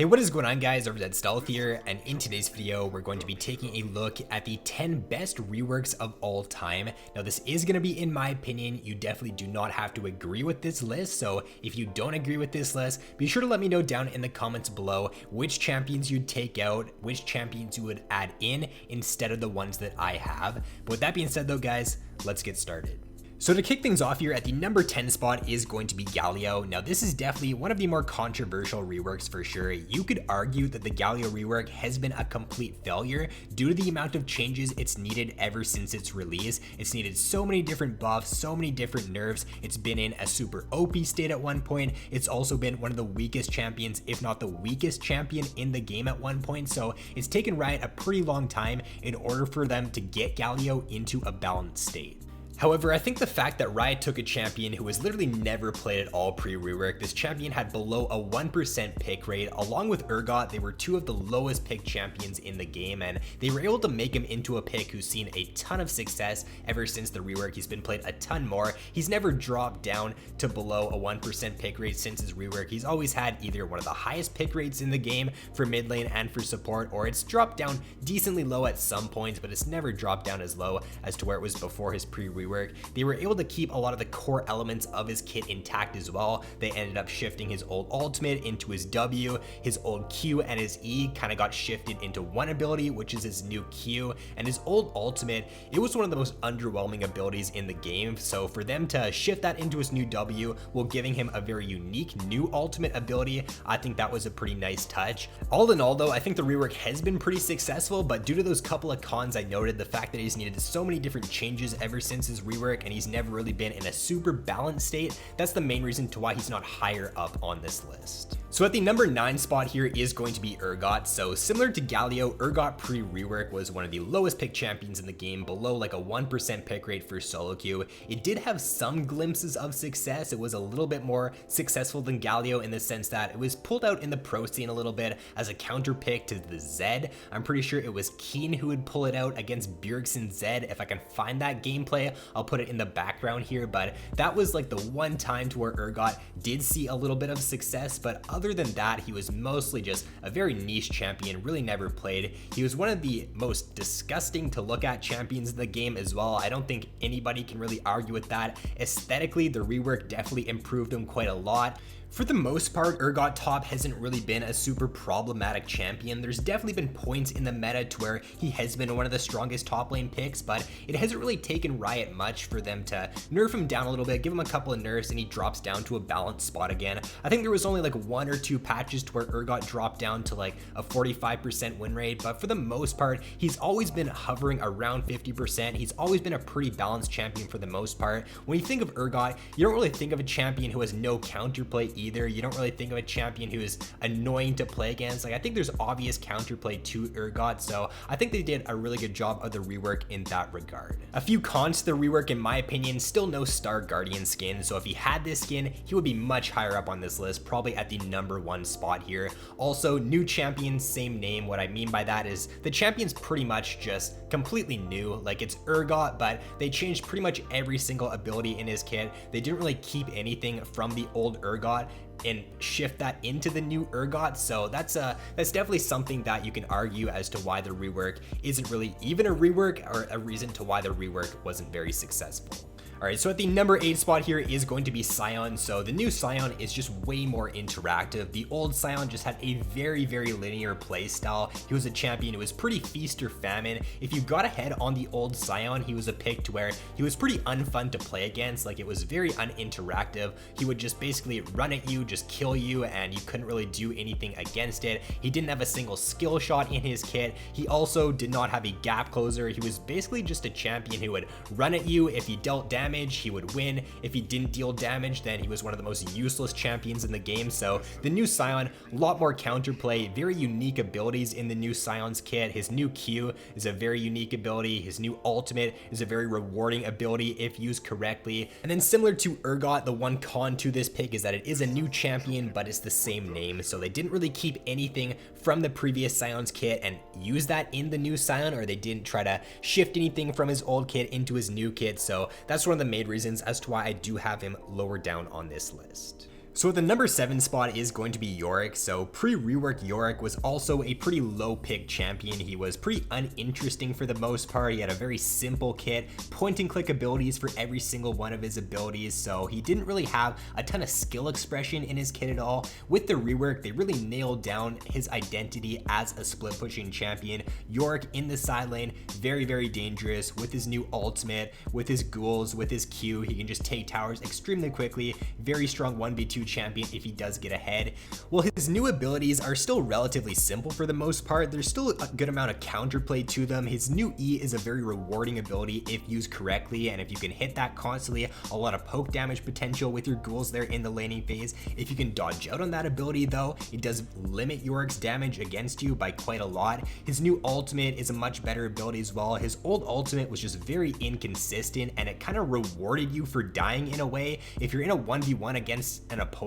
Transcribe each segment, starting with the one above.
Hey, what is going on guys, RvzStealth here, and in today's video we're going to be taking a look at the 10 best reworks of all time. Now this is going to be in my opinion. You definitely do not have to agree with this list, so if you don't agree with this list, be sure to let me know down in the comments below which champions you'd take out, which champions you would add in instead of the ones that I have. But with that being said though guys, let's get started. So to kick things off here, at the number 10 spot is going to be Gallio. Now this is definitely one of the more controversial reworks for sure. You could argue that the Gallio rework has been a complete failure due to the amount of changes it's needed ever since its release. It's needed so many different buffs, so many different nerfs. It's been in a super OP state at one point. It's also been one of the weakest champions, if not the weakest champion in the game at one point. So it's taken Riot a pretty long time in order for them to get Gallio into a balanced state. However, I think the fact that Riot took a champion who was literally never played at all pre-rework, this champion had below a 1% pick rate, along with Urgot, they were two of the lowest picked champions in the game, and they were able to make him into a pick who's seen a ton of success ever since the rework. He's been played a ton more. He's never dropped down to below a 1% pick rate since his rework. He's always had either one of the highest pick rates in the game for mid lane and for support, or it's dropped down decently low at some points, but it's never dropped down as low as to where it was before his pre-rework. They were able to keep a lot of the core elements of his kit intact as well. They ended up shifting his old ultimate into his W, his old Q and his E kind of got shifted into one ability, which is his new Q, and his old ultimate, it was one of the most underwhelming abilities in the game. So for them to shift that into his new W while giving him a very unique new ultimate ability, I think that was a pretty nice touch. All in all though, I think the rework has been pretty successful, but due to those couple of cons I noted, the fact that he's needed so many different changes ever since his rework and he's never really been in a super balanced state, that's the main reason to why he's not higher up on this list. So at the number 9 spot here is going to be Urgot. So similar to Gallio, Urgot pre-rework was one of the lowest pick champions in the game, below like a 1% pick rate for solo queue. It did have some glimpses of success. It was a little bit more successful than Gallio in the sense that it was pulled out in the pro scene a little bit as a counter pick to the Zed. I'm pretty sure it was Keen who would pull it out against Bjergsen Zed. If I can find that gameplay, I'll put it in the background here, but that was like the one time to where Urgot did see a little bit of success, but other than that, he was mostly just a very niche champion, really never played. He was one of the most disgusting to look at champions in the game as well. I don't think anybody can really argue with that. Aesthetically, the rework definitely improved him quite a lot. For the most part, Urgot top hasn't really been a super problematic champion. There's definitely been points in the meta to where he has been one of the strongest top lane picks, but it hasn't really taken Riot much for them to nerf him down a little bit, give him a couple of nerfs, and he drops down to a balanced spot again. I think there was only like 1 or 2 patches to where Urgot dropped down to like a 45% win rate, but for the most part, he's always been hovering around 50%. He's always been a pretty balanced champion for the most part. When you think of Urgot, you don't really think of a champion who has no counterplay either. You don't really think of a champion who is annoying to play against. Like, I think there's obvious counterplay to Urgot, so I think they did a really good job of the rework in that regard. A few cons to the rework in my opinion: still no Star Guardian skin, so if he had this skin, he would be much higher up on this list, probably at the number 1 spot here. Also, new champion, same name. What I mean by that is the champion's pretty much just completely new. Like, it's Urgot, but they changed pretty much every single ability in his kit. They didn't really keep anything from the old Urgot and shift that into the new Urgot, so that's definitely something that you can argue as to why the rework isn't really even a rework, or a reason to why the rework wasn't very successful. Alright, so at the number 8 spot here is going to be Sion. So the new Sion is just way more interactive. The old Sion just had a very linear play style. He was a champion who was pretty feast or famine. If you got ahead on the old Sion, he was a pick to where he was pretty unfun to play against. Like, it was very uninteractive. He would just basically run at you, just kill you, and you couldn't really do anything against it. He didn't have a single skill shot in his kit. He also did not have a gap closer. He was basically just a champion who would run at you. If he dealt damage, he would win. If he didn't deal damage, then he was one of the most useless champions in the game. So the new Sion, a lot more counterplay, very unique abilities in the new Sion's kit. His new Q is a very unique ability. His new ultimate is a very rewarding ability if used correctly. And then similar to Urgot, the one con to this pick is that it is a new champion, but it's the same name. So they didn't really keep anything from the previous Sion's kit and use that in the new Sion, or they didn't try to shift anything from his old kit into his new kit. So that's one of the main reasons as to why I do have him lower down on this list. So the number 7 spot is going to be Yorick. So pre-rework Yorick was also a pretty low pick champion. He was pretty uninteresting for the most part. He had a very simple kit, point and click abilities for every single one of his abilities. So he didn't really have a ton of skill expression in his kit at all. With the rework, they really nailed down his identity as a split pushing champion. Yorick in the side lane, very, very dangerous with his new ultimate, with his ghouls, with his Q. He can just take towers extremely quickly. Very strong 1v2 champion if he does get ahead. Well, his new abilities are still relatively simple for the most part. There's still a good amount of counterplay to them. His new E is a very rewarding ability if used correctly, and if you can hit that constantly, a lot of poke damage potential with your ghouls there in the laning phase. If you can dodge out on that ability though, it does limit Yorick's damage against you by quite a lot. His new ultimate is a much better ability as well. His old ultimate was just very inconsistent, and it kind of rewarded you for dying in a way. If you're in a 1v1 against an opponent,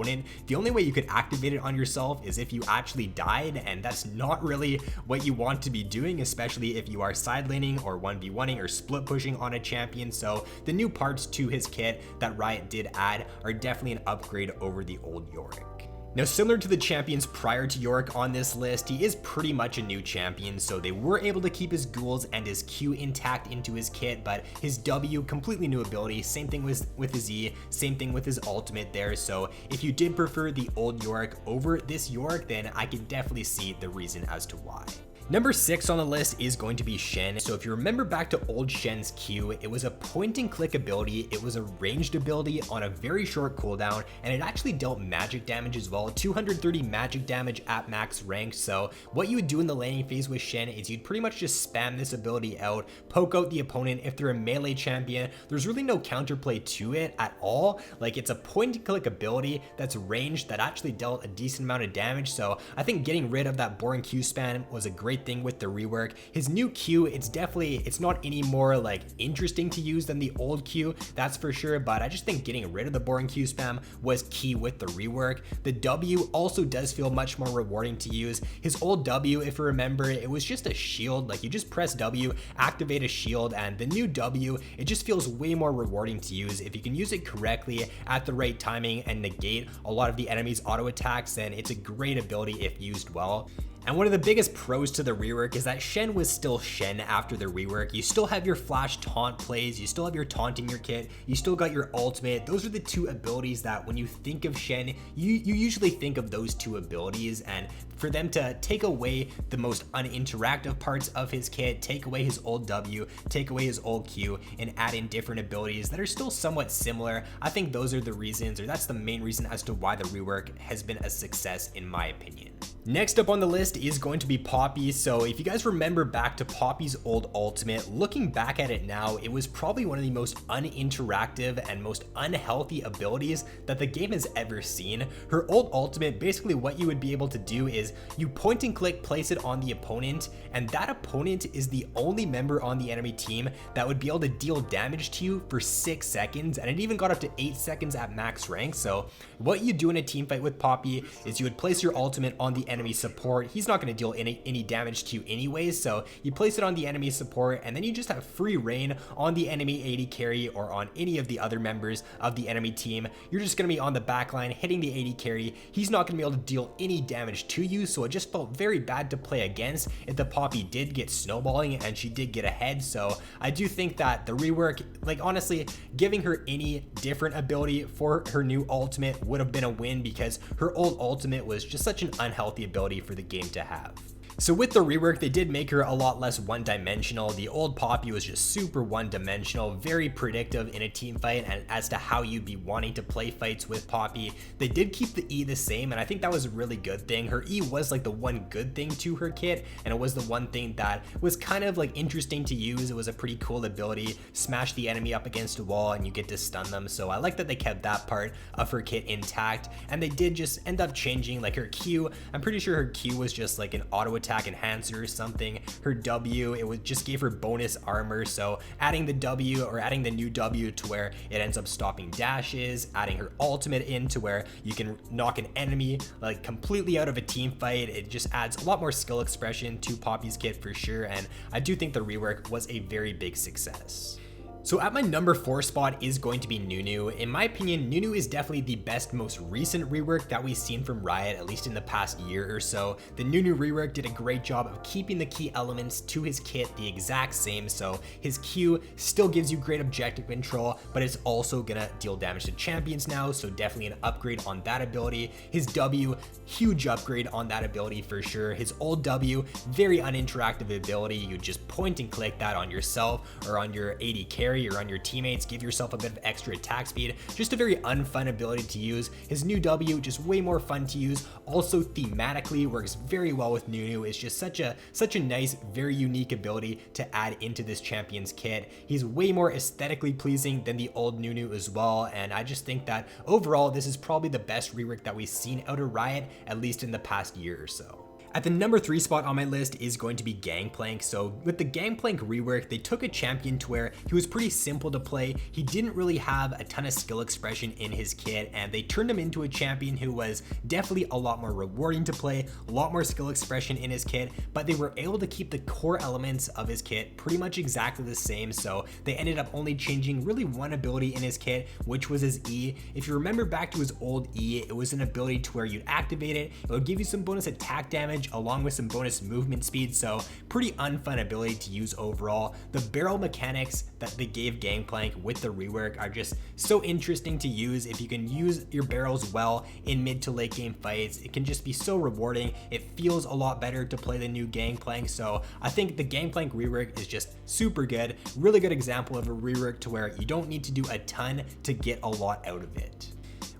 the only way you could activate it on yourself is if you actually died, and that's not really what you want to be doing, especially if you are side laning or 1v1ing or split pushing on a champion. So the new parts to his kit that Riot did add are definitely an upgrade over the old Yorick. Now, similar to the champions prior to Yorick on this list, he is pretty much a new champion, so they were able to keep his ghouls and his Q intact into his kit, but his W, completely new ability. Same thing with his E, same thing with his ultimate there. So if you did prefer the old Yorick over this Yorick, then I can definitely see the reason as to why. Number 6 on the list is going to be Shen. So if you remember back to old Shen's Q, it was a point and click ability. It was a ranged ability on a very short cooldown, and it actually dealt magic damage as well, 230 magic damage at max rank. So what you would do in the laning phase with Shen is you'd pretty much just spam this ability out, poke out the opponent. If they're a melee champion, there's really no counterplay to it at all. Like, it's a point and click ability that's ranged that actually dealt a decent amount of damage. So I think getting rid of that boring Q spam was a great thing with the rework. His new Q, it's not any more like interesting to use than the old Q, that's for sure, but I just think getting rid of the boring Q spam was key with the rework. The W also does feel much more rewarding to use. His old W, if you remember, it was just a shield. Like, you just press W, activate a shield, and the new W, it just feels way more rewarding to use. If you can use it correctly at the right timing and negate a lot of the enemy's auto attacks, then it's a great ability if used well. And one of the biggest pros to the rework is that Shen was still Shen after the rework. You still have your flash taunt plays, you still have your taunt in your kit, you still got your ultimate. Those are the two abilities that when you think of Shen, you usually think of those two abilities, and for them to take away the most uninteractive parts of his kit, take away his old W, take away his old Q, and add in different abilities that are still somewhat similar, I think those are the reasons, or that's the main reason as to why the rework has been a success in my opinion. Next up on the list is going to be Poppy. So if you guys remember back to Poppy's old ultimate, looking back at it now, it was probably one of the most uninteractive and most unhealthy abilities that the game has ever seen. Her old ultimate, basically what you would be able to do is you point and click, place it on the opponent, and that opponent is the only member on the enemy team that would be able to deal damage to you for 6 seconds, and it even got up to 8 seconds at max rank. So what you do in a team fight with Poppy is you would place your ultimate on the enemy support. He's not going to deal any damage to you anyways, so you place it on the enemy support, and then you just have free reign on the enemy AD carry or on any of the other members of the enemy team. You're just going to be on the back line hitting the AD carry. He's not going to be able to deal any damage to you, so it just felt very bad to play against if the Poppy did get snowballing and she did get ahead. So I do think that the rework, like, honestly, giving her any different ability for her new ultimate would have been a win, because her old ultimate was just such an unhealthy ability for the game to have. So with the rework, they did make her a lot less one-dimensional. The old Poppy was just super one-dimensional, very predictive in a team fight and as to how you'd be wanting to play fights with Poppy. They did keep the E the same, and I think that was a really good thing. Her E was like the one good thing to her kit, and it was the one thing that was kind of like interesting to use. It was a pretty cool ability. Smash the enemy up against a wall and you get to stun them. So I like that they kept that part of her kit intact, and they did just end up changing like her Q. I'm pretty sure her Q was just like an auto attack enhancer or something. Her W, it would just gave her bonus armor, so adding the W or adding the new W to where it ends up stopping dashes, adding her ultimate in to where you can knock an enemy like completely out of a team fight. It just adds a lot more skill expression to Poppy's kit for sure, and I do think the rework was a very big success. So at my number 4 spot is going to be Nunu. In my opinion, Nunu is definitely the best, most recent rework that we've seen from Riot, at least in the past year or so. The Nunu rework did a great job of keeping the key elements to his kit the exact same, so his Q still gives you great objective control, but it's also gonna deal damage to champions now, so definitely an upgrade on that ability. His W, huge upgrade on that ability for sure. His old W, very uninteractive ability. You just point and click that on yourself or on your AD carry or on your teammates, give yourself a bit of extra attack speed. Just a very unfun ability to use. His new W, just way more fun to use. Also thematically works very well with Nunu. It's just such a nice, very unique ability to add into this champion's kit. He's way more aesthetically pleasing than the old Nunu as well, and I just think that overall this is probably the best rework that we've seen out of Riot, at least in the past year or so. At the number 3 spot on my list is going to be Gangplank. So with the Gangplank rework, they took a champion to where he was pretty simple to play. He didn't really have a ton of skill expression in his kit, and they turned him into a champion who was definitely a lot more rewarding to play, a lot more skill expression in his kit, but they were able to keep the core elements of his kit pretty much exactly the same. So they ended up only changing really one ability in his kit, which was his E. If you remember back to his old E, it was an ability to where you'd activate it, it would give you some bonus attack damage along with some bonus movement speed, so pretty unfun ability to use overall. The barrel mechanics that they gave Gangplank with the rework are just so interesting to use. If you can use your barrels well in mid to late game fights, it can just be so rewarding. It feels a lot better to play the new Gangplank, so I think the Gangplank rework is just super good. Really good example of a rework to where you don't need to do a ton to get a lot out of it.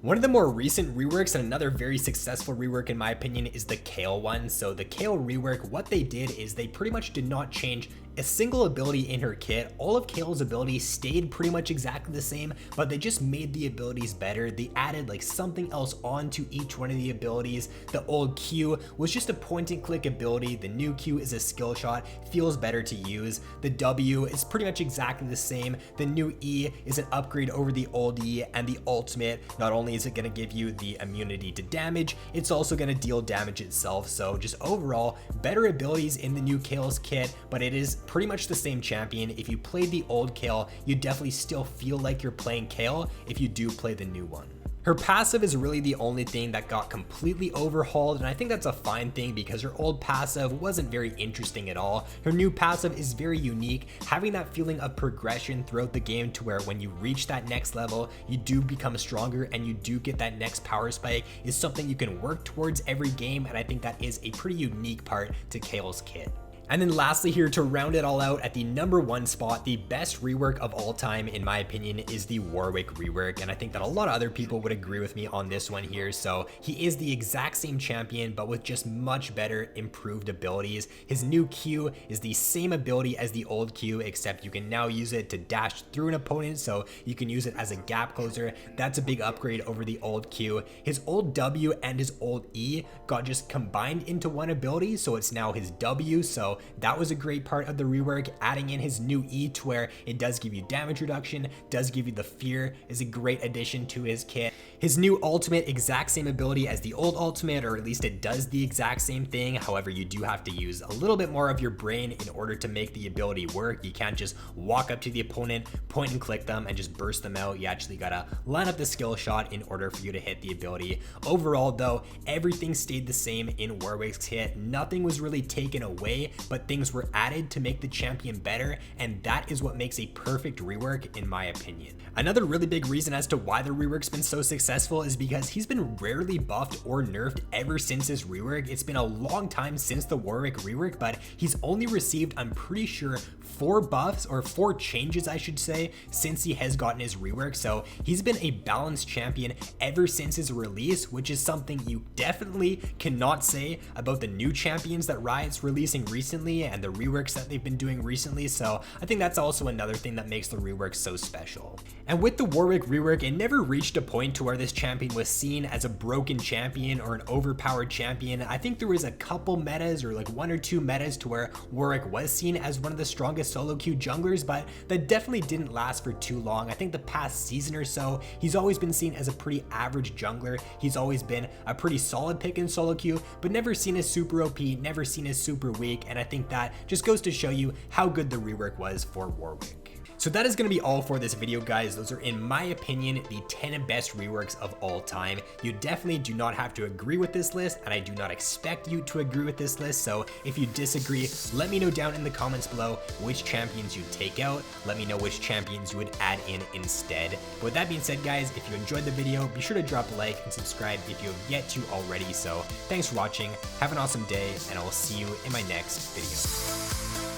One of the more recent reworks and another very successful rework in my opinion is the Kale one. So the Kale rework, what they did is they pretty much did not change a single ability in her kit. All of Kale's abilities stayed pretty much exactly the same, but they just made the abilities better. They added like something else onto each one of the abilities. The old Q was just a point and click ability. The new Q is a skill shot, feels better to use. The W is pretty much exactly the same. The new E is an upgrade over the old E, and the ultimate, not only is it going to give you the immunity to damage, it's also going to deal damage itself. So just overall better abilities in the new Kale's kit, but it is pretty much the same champion. If you played the old Kale, you definitely still feel like you're playing Kale if you do play the new one. Her passive is really the only thing that got completely overhauled, and I think that's a fine thing because her old passive wasn't very interesting at all. Her new passive is very unique, having that feeling of progression throughout the game to where when you reach that next level, you do become stronger and you do get that next power spike is something you can work towards every game, and I think that is a pretty unique part to Kale's kit. And then lastly here, to round it all out, at the number 1 spot, the best rework of all time in my opinion is the Warwick rework, and I think that a lot of other people would agree with me on this one here. So he is the exact same champion but with just much better improved abilities. His new Q is the same ability as the old Q, except you can now use it to dash through an opponent, so you can use it as a gap closer. That's a big upgrade over the old Q. His old W and his old E got just combined into one ability, so it's now his W, so that was a great part of the rework. Adding in his new E to where it does give you damage reduction, does give you the fear, is a great addition to his kit. His new ultimate, exact same ability as the old ultimate, or at least it does the exact same thing. However, you do have to use a little bit more of your brain in order to make the ability work. You can't just walk up to the opponent, point and click them, and just burst them out. You actually gotta line up the skill shot in order for you to hit the ability. Overall though, everything stayed the same in Warwick's kit. Nothing was really taken away, but things were added to make the champion better, and that is what makes a perfect rework in my opinion. Another really big reason as to why the rework's been so successful is because he's been rarely buffed or nerfed ever since his rework. It's been a long time since the Warwick rework, but he's only received, I'm pretty sure, 4 buffs, or 4 changes I should say, since he has gotten his rework. So he's been a balanced champion ever since his release, which is something you definitely cannot say about the new champions that Riot's releasing recently and the reworks that they've been doing recently. So I think that's also another thing that makes the rework so special. And with the Warwick rework, it never reached a point to where this champion was seen as a broken champion or an overpowered champion. I think there was a couple metas, or like 1 or 2 metas, to where Warwick was seen as one of the strongest solo queue junglers, but that definitely didn't last for too long. I think the past season or so, he's always been seen as a pretty average jungler. He's always been a pretty solid pick in solo queue, but never seen as super OP, never seen as super weak, and I think that just goes to show you how good the rework was for Warwick. So that is going to be all for this video, guys. Those are, in my opinion, the 10 best reworks of all time. You definitely do not have to agree with this list, and I do not expect you to agree with this list. So if you disagree, let me know down in the comments below which champions you take out. Let me know which champions you would add in instead. But with that being said, guys, if you enjoyed the video, be sure to drop a like and subscribe if you have yet to already. So thanks for watching, have an awesome day, and I will see you in my next video.